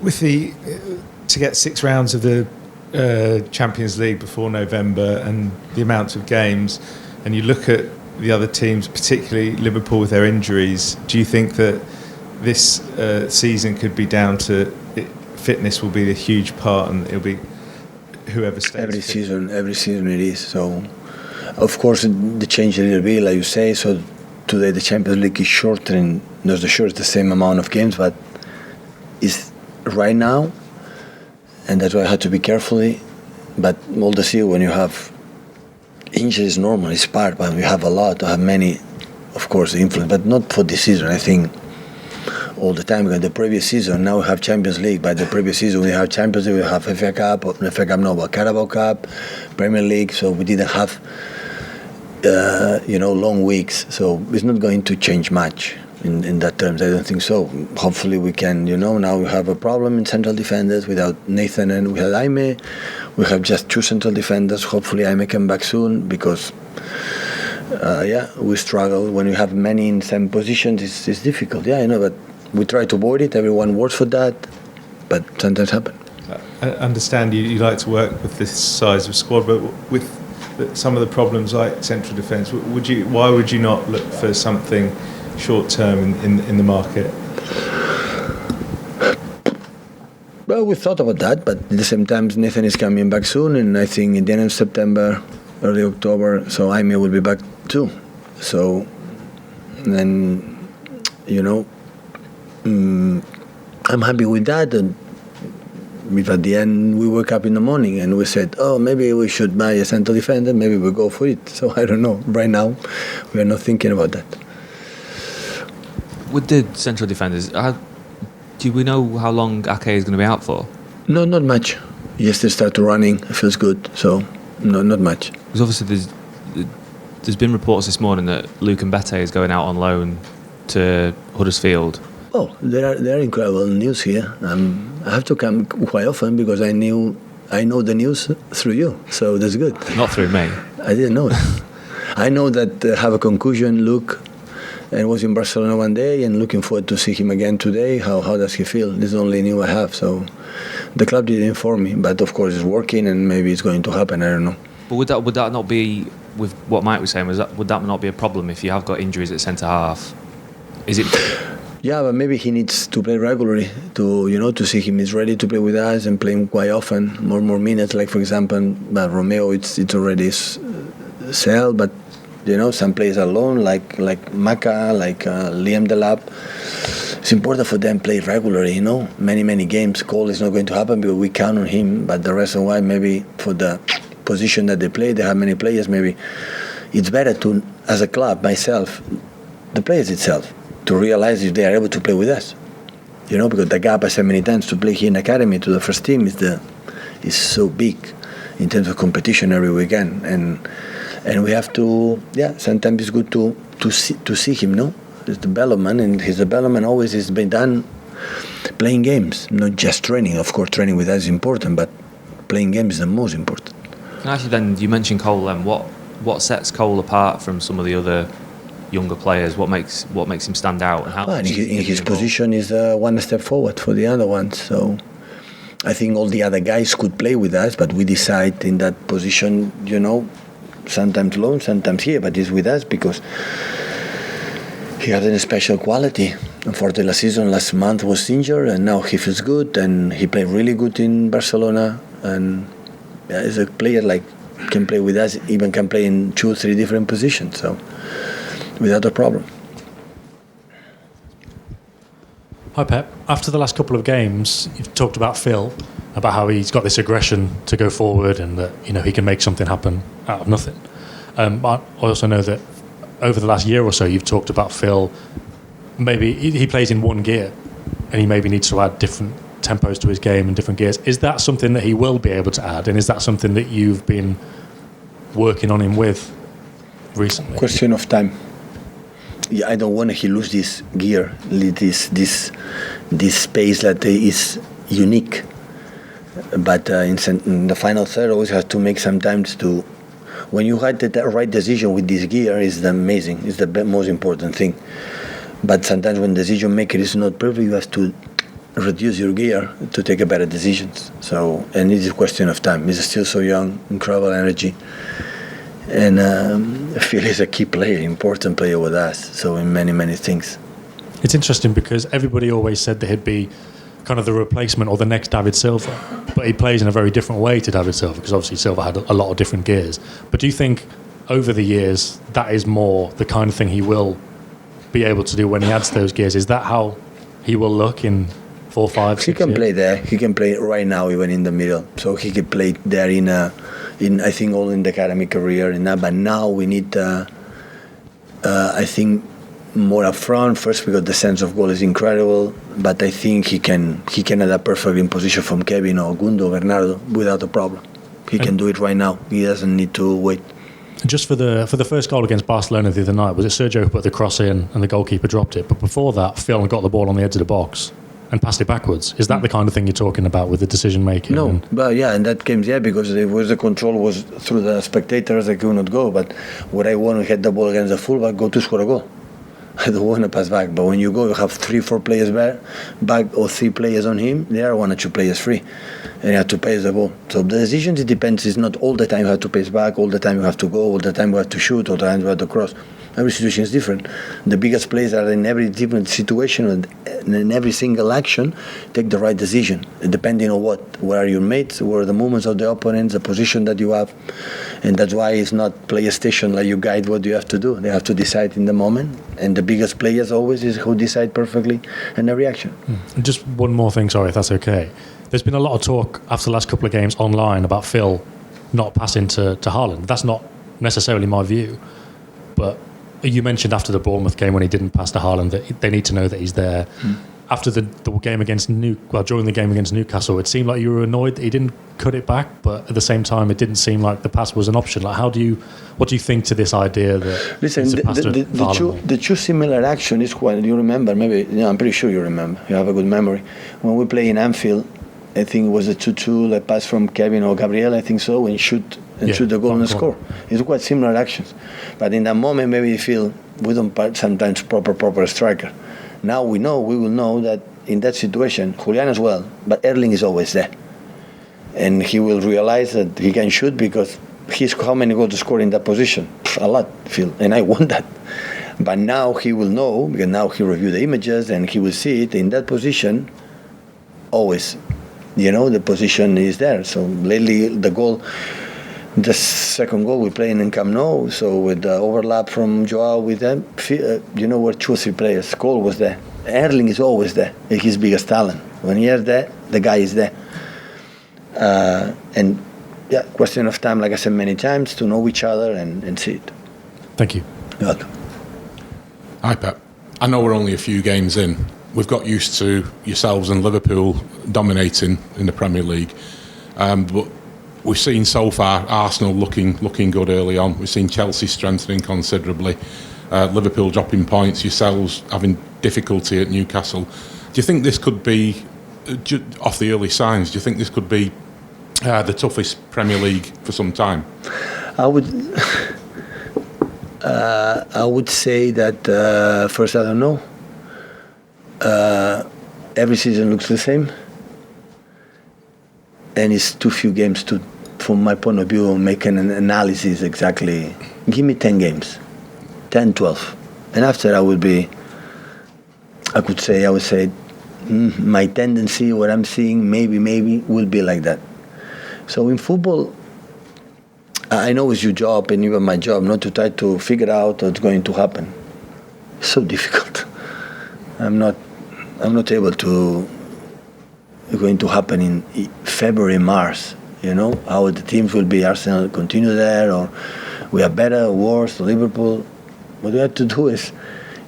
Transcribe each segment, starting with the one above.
With to get 6 rounds of the Champions League before November and the amount of games, and you look at the other teams, particularly Liverpool with their injuries, do you think that this season could be down to fitness will be a huge part, and it'll be whoever stays every season it is. So of course they change a little bit, like you say. So today the Champions League is shorter, and not the same amount of games, but it's right now, and that's why I had to be carefully. But all the season, when you have injuries, normal, it's part, but we have a lot, I have many, of course, influence, but not for this season. I think all the time, because the previous season, now we have Champions League, but the previous season we have Champions League, we have but Carabao Cup, Premier League, so we didn't have long weeks, so it's not going to change much in that terms. I don't think so. Hopefully we can, now we have a problem in central defenders without Nathan, and we had Jaime. We have just 2 central defenders. Hopefully Jaime come back soon, because we struggle when you have many in same positions. It's difficult. Yeah, I know, but we try to avoid it. Everyone works for that, but sometimes happen. I understand you like to work with this size of squad, but with some of the problems like central defence, why would you not look for something short term in the market? Well, we thought about that, but at the same time Nathan is coming back soon, and I think at the end of September, early October, so Jaime will be back too. So then, I'm happy with that. And if at the end we woke up in the morning and we said, maybe we should buy a central defender, maybe we'll go for it. So I don't know. Right now, we are not thinking about that. With the central defenders, do we know how long Ake is going to be out for? No, not much. Yes, they start running. It feels good. So, no, not much. Because obviously there's been reports this morning that Luke Mbete is going out on loan to Huddersfield. Oh, there are incredible news here. I have to come quite often because I know the news through you, so that's good. Not through me. I didn't know it. I know that have a concussion, Luke, and was in Barcelona one day, and looking forward to see him again today. How does he feel? This is the only news I have. So the club didn't inform me, but of course it's working, and maybe it's going to happen. I don't know. But would that not be, with what Mike was saying, would that not be a problem if you have got injuries at centre half? Is it? Yeah, but maybe he needs to play regularly to see him is ready to play with us and playing quite often, more minutes. Like for example, Romeo, it's already sell, but some players alone, like Maka, like Liam Delap. It's important for them to play regularly. Many games. Cole is not going to happen because we count on him. But the reason why, maybe for the position that they play, they have many players. Maybe it's better to, as a club, myself, the players itself, to realize if they are able to play with us, because the gap I said many times to play here in academy to the first team is so big in terms of competition every weekend, and we have to sometimes it's good to see him, his development, and his development always has been done playing games, not just training. Of course, training with us is important, but playing games is the most important. And actually, then you mentioned Cole. Then what sets Cole apart from some of the other younger players? What makes him stand out? And how? In his position is one step forward for the other ones. So I think all the other guys could play with us, but we decide in that position, sometimes loan, sometimes here, but he's with us because he has a special quality. Unfortunately, last month was injured, and now he feels good, and he played really good in Barcelona, and he's a player can play with us, even can play in 2 or 3 different positions. So. Without a problem. Hi Pep. After the last couple of games, you've talked about Phil, about how he's got this aggression to go forward and that he can make something happen out of nothing. But I also know that over the last year or so, you've talked about Phil. Maybe he plays in one gear, and he maybe needs to add different tempos to his game and different gears. Is that something that he will be able to add, and is that something that you've been working on him with recently? Question of time. Yeah, I don't want he lose this gear, this space that is unique. But in the final third, always has to make sometimes to. When you had the right decision with this gear, is amazing. It's the most important thing. But sometimes when decision maker is not perfect, you have to reduce your gear to take a better decisions. So, and it's a question of time. He's still so young, incredible energy, and I feel he's a key player, important player with us. So in many things. It's interesting because everybody always said that he'd be kind of the replacement or the next David Silva, but he plays in a very different way to David Silva because obviously Silva had a lot of different gears. But do you think over the years that is more the kind of thing he will be able to do when he adds those gears? Is that how he will look in 4, 5, 6 He can years? play there. He can play right now, even in the middle. So he can play there in I think all in the academy career and that. But now we need, I think, more up front. First, because the sense of goal is incredible. But I think he can adapt perfectly in position from Kevin or Gundo, Bernardo without a problem. He can do it right now. He doesn't need to wait. Just for the first goal against Barcelona the other night, was it Sergio who put the cross in and the goalkeeper dropped it? But before that, Phil got the ball on the edge of the box and passed it backwards. Is that the kind of thing you're talking about with the decision making? No, but yeah, in that game, yeah, because the control was through the spectators, they could not go. But what I want to hit the ball against the fullback, go to score a goal. I don't want to pass back. But when you go, you have 3, 4 players back or 3 players on him. There are 1 or 2 players free, and you have to pace the ball. So the decisions, it depends. It's not all the time you have to pace back, all the time you have to go, all the time you have to shoot, all the time you have to cross. Every situation is different. The biggest players are in every different situation and in every single action take the right decision, depending on where are your mates, where are the movements of the opponents, the position that you have. And that's why it's not PlayStation like you guide what you have to do. They have to decide in the moment. And the biggest players always is who decide perfectly in every action. And just one more thing, sorry, if that's okay. There's been a lot of talk after the last couple of games online about Phil not passing to Haaland. That's not necessarily my view, but you mentioned after the Bournemouth game when he didn't pass to Haaland that they need to know that he's there. After the game against during the game against Newcastle, it seemed like you were annoyed that he didn't cut it back, but at the same time, it didn't seem like the pass was an option. Like, what do you think to this idea that? Listen, the two similar action is when you remember. Maybe I'm pretty sure you remember. You have a good memory. When we play in Anfield, I think it was a 2-2, like pass from Kevin or Gabriel, I think so, when shoot the goal and score. It's quite similar actions. But in that moment, maybe you feel we don't sometimes proper striker. Now we will know that in that situation, Julian as well, but Erling is always there. And he will realize that he can shoot because he's how many goals to score in that position? A lot, Phil, and I want that. But now he will know, because now he reviewed the images and he will see it in that position, always. The position is there. So lately, the second goal we play in Camp Nou, so with the overlap from Joao with them, we're 2 or 3 players. Cole was there. Erling is always there. His biggest talent. When he is there, the guy is there. And yeah, question of time, like I said many times, to know each other and see it. Thank you. You're welcome. Hi, Pep. I know we're only a few games in. We've got used to yourselves and Liverpool dominating in the Premier League, but we've seen so far Arsenal looking good early on. We've seen Chelsea strengthening considerably, Liverpool dropping points, yourselves having difficulty at Newcastle. Do you think this could be, off the early signs, do you think this could be the toughest Premier League for some time? I would say that first, I don't know. Every season looks the same, and it's too few games to, from my point of view, make an analysis exactly. Give me 10 games, 10, 12, and after I would say my tendency, what I'm seeing, maybe will be like that. So in football, I know it's your job and even my job not to try to figure out what's going to happen. It's so difficult. I'm not able to. It's going to happen in February, March. How the teams will be. Arsenal continue there, or we are better or worse. Liverpool. What we have to do is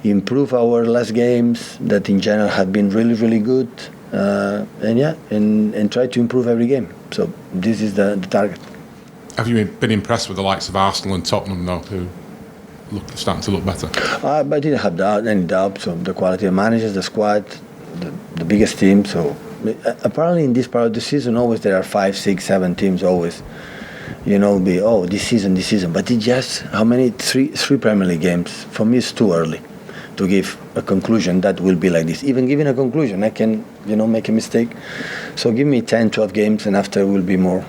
improve our last games that in general have been really, really good, and try to improve every game. So this is the target. Have you been impressed with the likes of Arsenal and Tottenham, though, who starting to look better? But I didn't have any doubt. So the quality of managers, the squad, the biggest team. So apparently in this part of the season, always there are 5, 6, 7 teams always. This season. But it's just how many? 3 Premier League games. For me, it's too early. to give a conclusion that will be like this. Even giving a conclusion, I can, make a mistake. So give me 10, 12 games, and after we'll be more,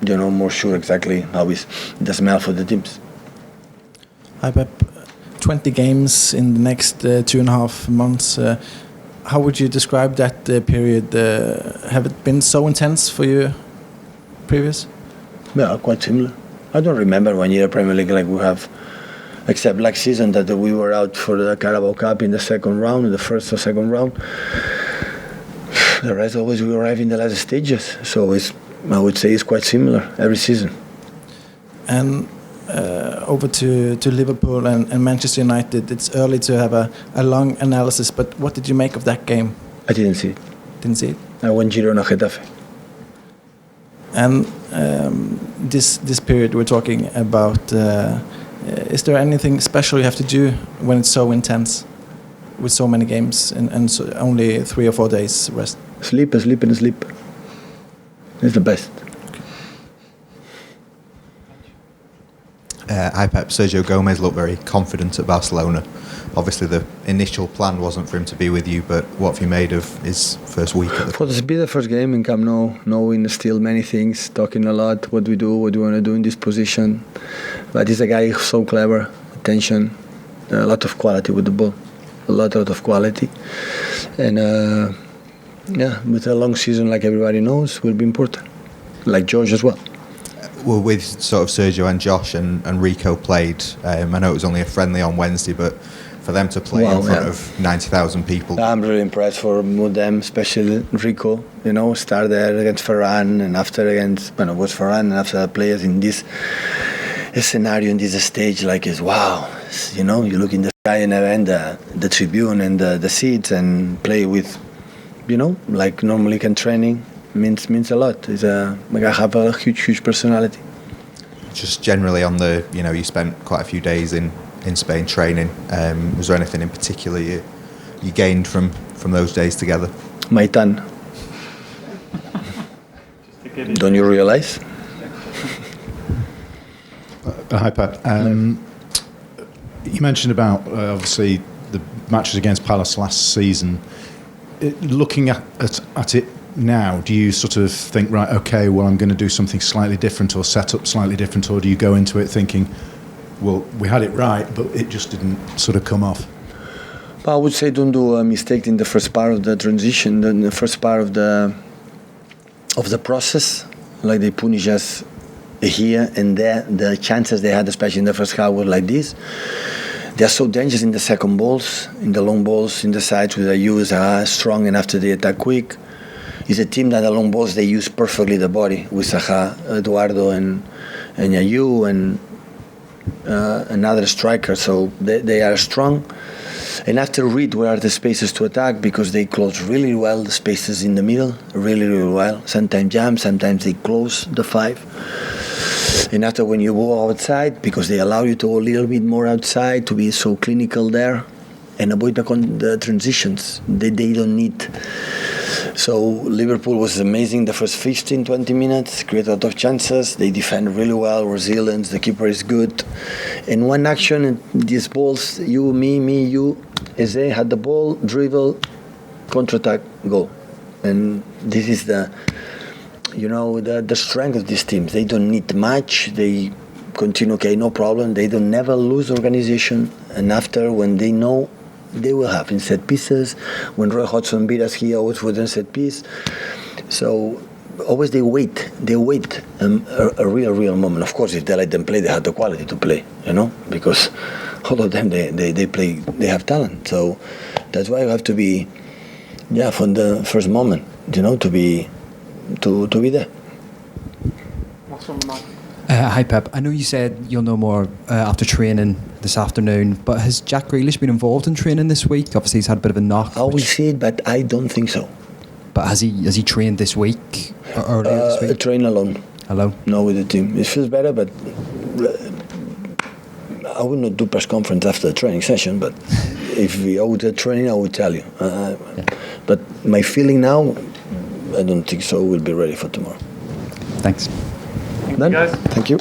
more sure exactly how is the smell for the teams. Hi, Pep. 20 games in the next 2.5 months. How would you describe that period? Have it been so intense for you previous? Yeah, quite similar. I don't remember 1 year Premier League like we have, except last season that we were out for the Carabao Cup in the second round, in the first or second round. The rest always we arrive in the last stages. So I would say it's quite similar every season. And over to Liverpool and Manchester United, it's early to have a long analysis, but what did you make of that game? I didn't see it. Didn't see it? I went Girona Getafe. And this period we're talking about, is there anything special you have to do when it's so intense, with so many games and so only 3 or 4 days rest? Sleep. It's the best. Hi Pep, Sergio Gomez looked very confident at Barcelona. Obviously the initial plan wasn't for him to be with you, but what have you made of his first week at the club? It will be the first game in Camp Nou, knowing still many things, talking a lot, what we do, what we want to do in this position. But he's a guy who's so clever, attention, a lot of quality with the ball, a lot of quality. And with a long season like everybody knows, will be important, like George as well. Well, with sort of Sergio and Josh and Rico played, I know it was only a friendly on Wednesday, but for them to play in front of 90,000 people. I'm really impressed with them, especially Rico, start there against Ferran and after against, was Ferran and after players in this scenario, in this stage, like is wow. You look in the sky and the tribune and the seats and play with, like normally can training. Means a lot. He's a guy have a huge personality. Just generally on the, you spent quite a few days in Spain training. Was there anything in particular you gained from those days together? My tan. Don't you realize? Hi Pep. You mentioned about obviously the matches against Palace last season. Looking at it now, do you sort of think, right, okay, well, I'm going to do something slightly different or set up slightly different, or do you go into it thinking, well, we had it right, but it just didn't sort of come off? I would say don't do a mistake in the first part of the transition, in the first part of the process, like they punish us here and there. The chances they had, especially in the first half, were like this. They are so dangerous in the second balls, in the long balls, in the sides where they use strong and after they attack quick. It's a team that the long balls they use perfectly the body with Saha, Eduardo and Yayu and another striker. So they are strong. And after read where are the spaces to attack because they close really well the spaces in the middle, really well. Sometimes jam, sometimes they close the 5. And after when you go outside, because they allow you to go a little bit more outside to be so clinical there and avoid the transitions they don't need. So Liverpool was amazing the first 15-20 minutes, create a lot of chances, they defend really well, resilience, the keeper is good. In one action, and these balls, you, me, you, Eze had the ball, dribble, counter-attack, goal. And this is the strength of these teams. They don't need much, they continue, okay, no problem, they don't never lose organization, and after when they know they will have in set pieces. When Roy Hodgson beat us, he always was in set piece. So always they wait a real moment. Of course, if they let them play, they have the quality to play, because all of them they play, they have talent. So that's why you have to be, from the first moment, to be there. Hi Pep, I know you said you'll know more after training this afternoon, but has Jack Grealish been involved in training this week? Obviously he's had a bit of a knock. I will see it, but I don't think so. But has he trained this week or earlier this week? Train alone. Alone? No, with the team. It feels better, but I will not do press conference after the training session, but if we out the training, I will tell you. But my feeling now, I don't think so. We'll be ready for tomorrow. Thanks. Thank you.